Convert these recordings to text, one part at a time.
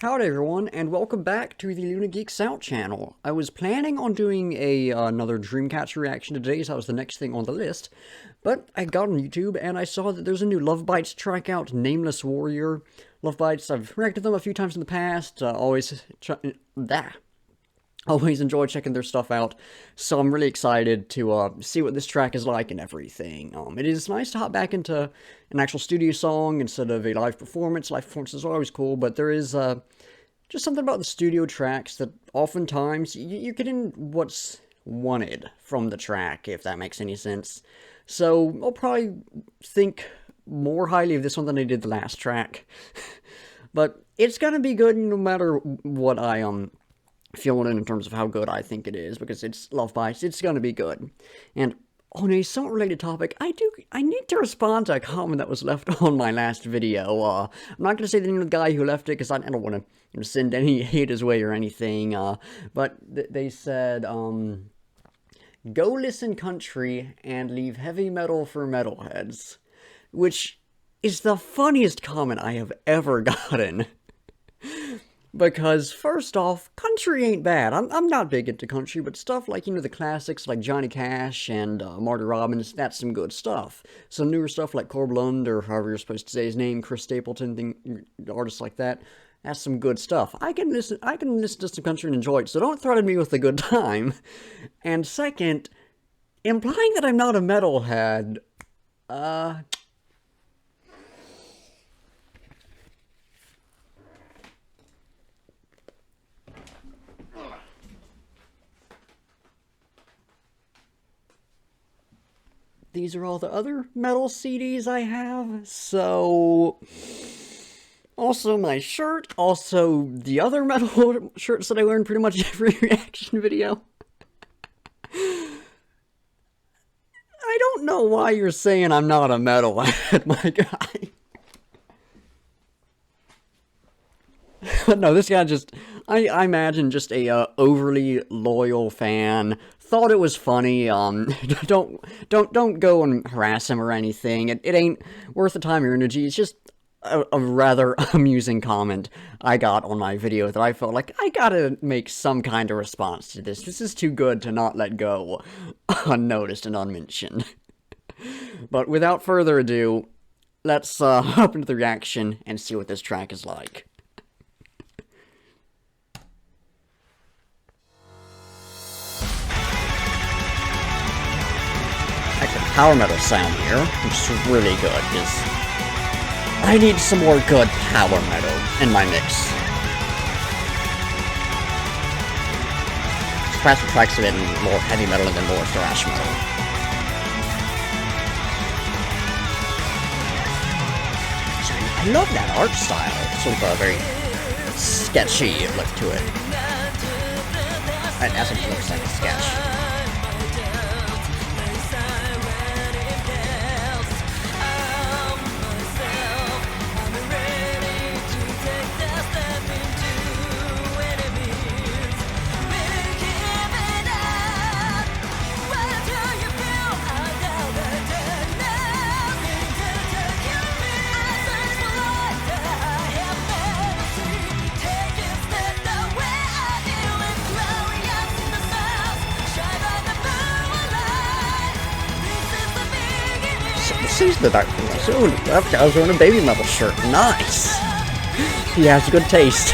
Howdy everyone, and welcome back to the Luna Geeks Out channel. I was planning on doing another Dreamcatcher reaction today, so that was the next thing on the list. But I got on YouTube and I saw that there's a new Lovebites track out, Nameless Warrior. Lovebites, I've reacted to them a few times in the past, always enjoy checking their stuff out, so I'm really excited to see what this track is like and everything. It is nice to hop back into an actual studio song instead of a live performance. Live performances are always cool, but there is just something about the studio tracks that oftentimes you get in what's wanted from the track, if that makes any sense. So I'll probably think more highly of this one than I did the last track. But it's gonna be good no matter what I feeling in terms of how good I think it is, because it's Lovebites. It's gonna be good. And on a somewhat related topic, I need to respond to a comment that was left on my last video. I'm not gonna say the name of the guy who left it because I don't want to send any hate his way or anything. But they said, "Go listen country and leave heavy metal for metalheads," which is the funniest comment I have ever gotten. Because, first off, country ain't bad. I'm not big into country, but stuff like, the classics like Johnny Cash and Marty Robbins, that's some good stuff. Some newer stuff like Corb Lund, or however you're supposed to say his name, Chris Stapleton, artists like that, that's some good stuff. I can listen to some country and enjoy it, so don't threaten me with a good time. And second, implying that I'm not a metalhead, these are all the other metal CDs I have, so... Also my shirt, also the other metal shirts that I wear in pretty much every reaction video. I don't know why you're saying I'm not a metalhead, my guy. No, this guy just... I imagine just a overly loyal fan. Thought it was funny. Don't go and harass him or anything. It ain't worth the time or energy. It's just a rather amusing comment I got on my video that I felt like I gotta make some kind of response to this. This is too good to not let go unnoticed and unmentioned. But without further ado, let's hop into the reaction and see what this track is like. Power metal sound here, which is really good, because I need some more good power metal in my mix. Perhaps the tracks have been more heavy metal than more thrash metal. I love that art style, sort of a very sketchy look to it. In essence, it looks like a sketch. Sees the dark thing. So that guy's wearing a baby metal shirt. Nice. He has good taste.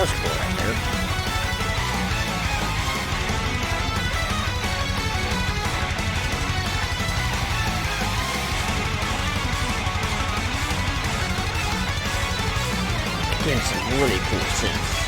was cool right there. Getting some really cool synths.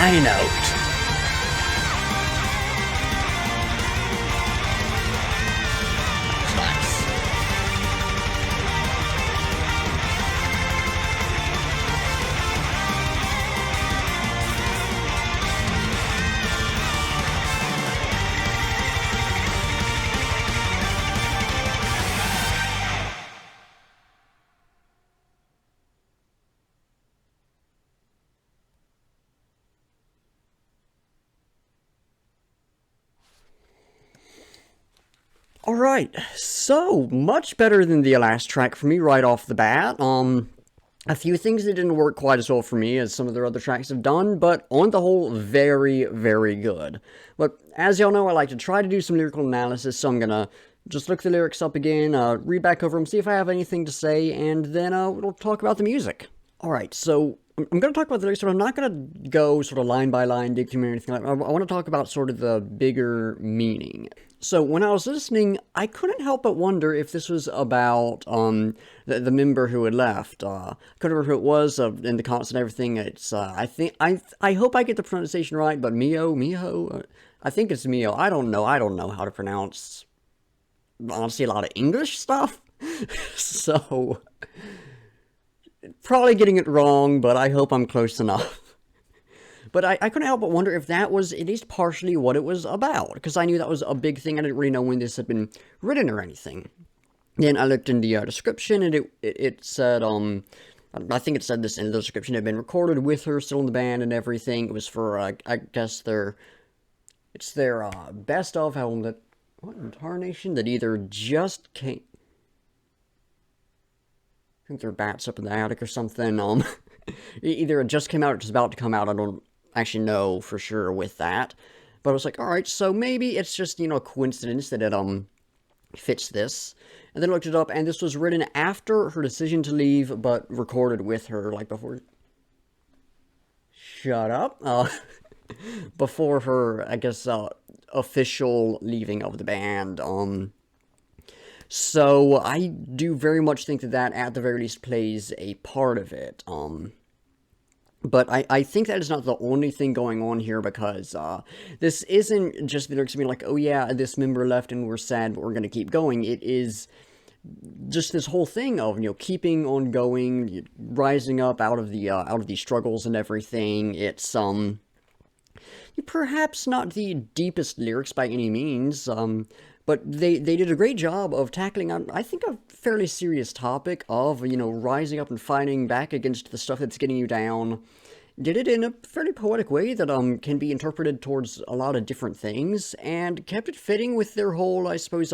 High note. Alright, so much better than the last track for me right off the bat. A few things that didn't work quite as well for me as some of their other tracks have done, but on the whole, very, very good. But as y'all know, I like to try to do some lyrical analysis, so I'm gonna just look the lyrics up again, read back over them, see if I have anything to say, and then we'll talk about the music. Alright, so I'm going to talk about the lyrics, but I'm not going to go sort of line by line, dig through or anything like that. I want to talk about sort of the bigger meaning. So when I was listening, I couldn't help but wonder if this was about the member who had left. I couldn't remember who it was in the comments and everything. It's I hope I get the pronunciation right, but Miho. I think it's Mio. I don't know how to pronounce honestly a lot of English stuff. So probably getting it wrong, but I hope I'm close enough. But I couldn't help but wonder if that was at least partially what it was about, because I knew that was a big thing. I didn't really know when this had been written or anything. Then I looked in the description, and it said, I think it said this in the description, it had been recorded with her still in the band and everything. It was for, I guess, it's their best of album that, what in tarnation, that either just came, I think there are bats up in the attic or something, Either it just came out or it's about to come out. I don't actually know for sure with that. But I was like, all right, so maybe it's just, a coincidence that it fits this. And then I looked it up, and this was written after her decision to leave, but recorded with her, like, before. Shut up. Before her, I guess, official leaving of the band. So I do very much think that that, at the very least, plays a part of it. But I think that is not the only thing going on here, because this isn't just the lyrics being like, oh yeah, this member left and we're sad, but we're going to keep going. It is just this whole thing of, keeping on going, rising up out of these struggles and everything. It's perhaps not the deepest lyrics by any means, but they did a great job of tackling, I think, a fairly serious topic of, rising up and fighting back against the stuff that's getting you down. Did it in a fairly poetic way that can be interpreted towards a lot of different things, and kept it fitting with their whole, I suppose,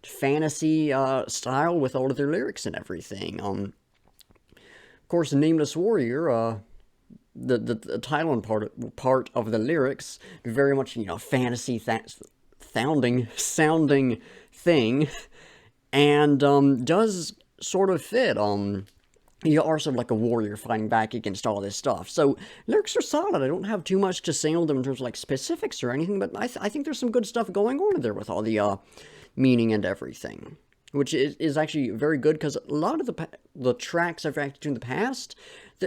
fantasy style with all of their lyrics and everything. Of course, Nameless Warrior, the title and part of the lyrics, very much, fantasy sounding thing, and does sort of fit. You are sort of like a warrior fighting back against all this stuff. So lyrics are solid. I don't have too much to say on them in terms of like specifics or anything, but I think there's some good stuff going on in there with all the meaning and everything, which is actually very good, because a lot of the tracks I've reacted to in the past,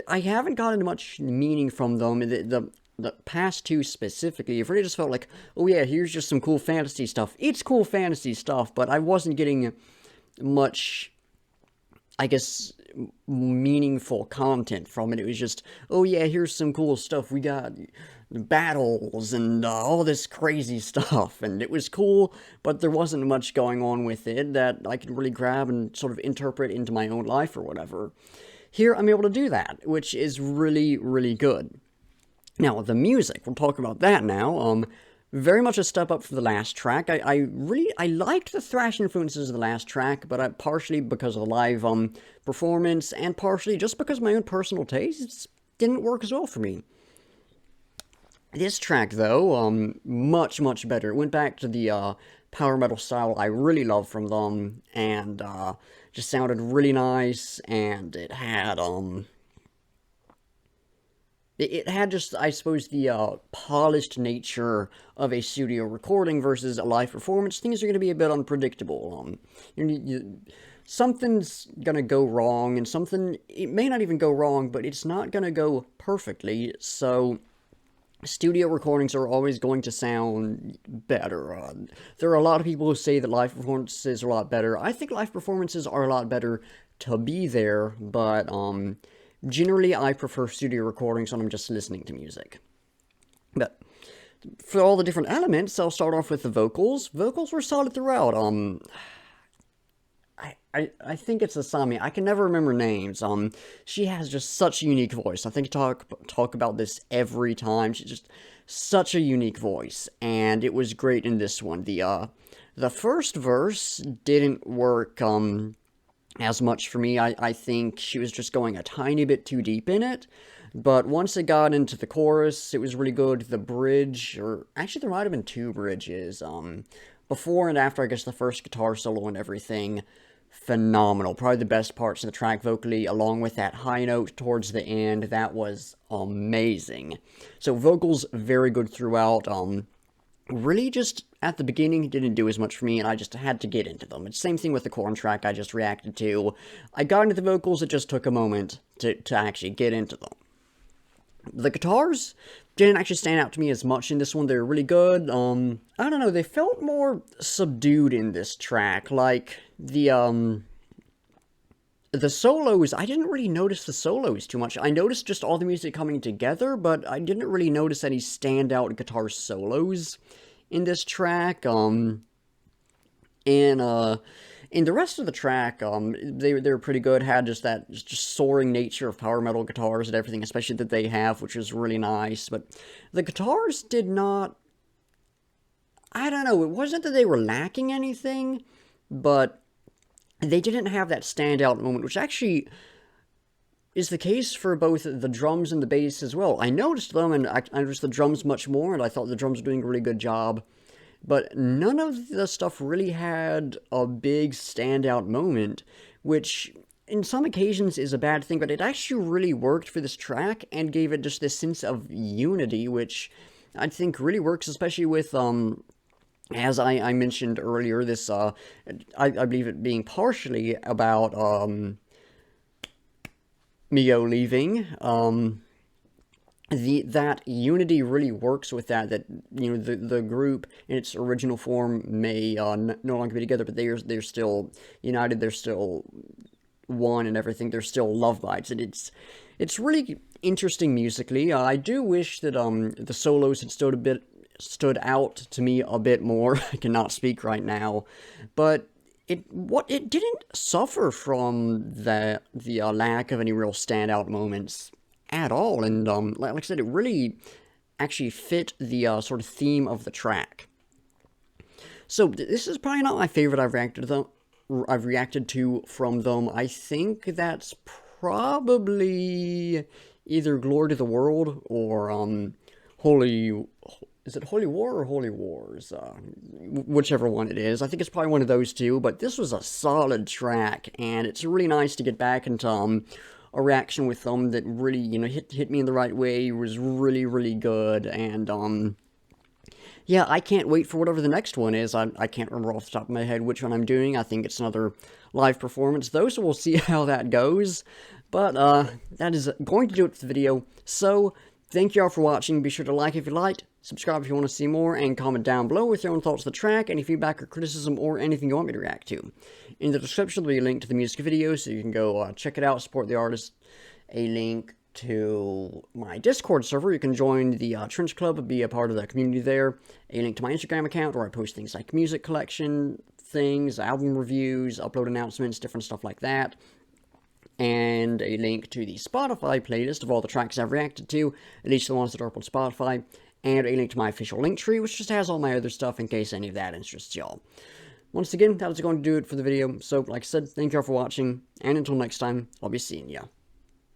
I haven't gotten much meaning from them. The past two specifically, it really just felt like, oh yeah, here's just some cool fantasy stuff. It's cool fantasy stuff, but I wasn't getting much, I guess, meaningful content from it. It was just, oh yeah, here's some cool stuff. We got battles and all this crazy stuff, and it was cool, but there wasn't much going on with it that I could really grab and sort of interpret into my own life or whatever. Here, I'm able to do that, which is really, really good. Now, the music, we'll talk about that now. Very much a step up from the last track. I liked the thrash influences of the last track, but partially because of the live performance, and partially just because my own personal tastes didn't work as well for me. This track, though, much, much better. It went back to the power metal style I really love from them, and just sounded really nice, and it had it had just, I suppose, the polished nature of a studio recording versus a live performance. Things are going to be a bit unpredictable. Something's going to go wrong, and it may not even go wrong, but it's not going to go perfectly, so studio recordings are always going to sound better. There are a lot of people who say that live performances are a lot better. I think live performances are a lot better to be there, but generally I prefer studio recordings when I'm just listening to music. But for all the different elements, I'll start off with the vocals. Vocals were solid throughout. I think it's Asami. I can never remember names. She has just such a unique voice. I think I talk about this every time. She's just such a unique voice, and it was great in this one. The first verse didn't work as much for me. I think she was just going a tiny bit too deep in it. But once it got into the chorus, it was really good. The bridge, or actually there might have been two bridges, before and after, I guess, the first guitar solo and everything, phenomenal. Probably the best parts of the track vocally, along with that high note towards the end. That was amazing. So vocals, very good throughout. Really just at the beginning didn't do as much for me, and I just had to get into them. It's the same thing with the Korn track I just reacted to. I got into the vocals, it just took a moment to actually get into them. The guitars didn't actually stand out to me as much in this one. They were really good. I don't know, they felt more subdued in this track. Like, the solos, I didn't really notice the solos too much. I noticed just all the music coming together, but I didn't really notice any standout guitar solos in this track. In the rest of the track, they were pretty good. Had just that just soaring nature of power metal guitars and everything, especially that they have, which was really nice. But the guitars did not, I don't know, it wasn't that they were lacking anything, but they didn't have that standout moment, which actually, is the case for both the drums and the bass as well. I noticed them, and I noticed the drums much more, and I thought the drums were doing a really good job. But none of the stuff really had a big standout moment, which in some occasions is a bad thing, but it actually really worked for this track and gave it just this sense of unity, which I think really works, especially with, as I mentioned earlier, this, I believe it being partially about, Mio leaving, that unity really works with that the group in its original form may no longer be together, but they're still united, they're still one and everything, they're still Lovebites, and it's really interesting musically. I do wish that the solos had stood out to me a bit more. I cannot speak right now, but it didn't suffer from the lack of any real standout moments at all, and like I said, it really actually fit the sort of theme of the track. So this is probably not my favorite I've reacted to from them. I think that's probably either Glory to the World or Holy. Is it Holy War or Holy Wars? Whichever one it is. I think it's probably one of those two, but this was a solid track, and it's really nice to get back into a reaction with them that really, hit me in the right way, was really, really good, and yeah, I can't wait for whatever the next one is. I can't remember off the top of my head which one I'm doing. I think it's another live performance, though, so we'll see how that goes. But that is going to do it for the video. So, thank you all for watching. Be sure to like if you liked, subscribe if you want to see more, and comment down below with your own thoughts of the track, any feedback or criticism, or anything you want me to react to. In the description, there'll be a link to the music video, so you can go check it out, support the artist. A link to my Discord server. You can join the Trench Club, be a part of the community there. A link to my Instagram account, where I post things like music collection things, album reviews, upload announcements, different stuff like that. And a link to the Spotify playlist of all the tracks I've reacted to, at least the ones that are up on Spotify. And a link to my official link tree, which just has all my other stuff in case any of that interests y'all. Once again, that is going to do it for the video. So, like I said, thank you all for watching, and until next time, I'll be seeing ya.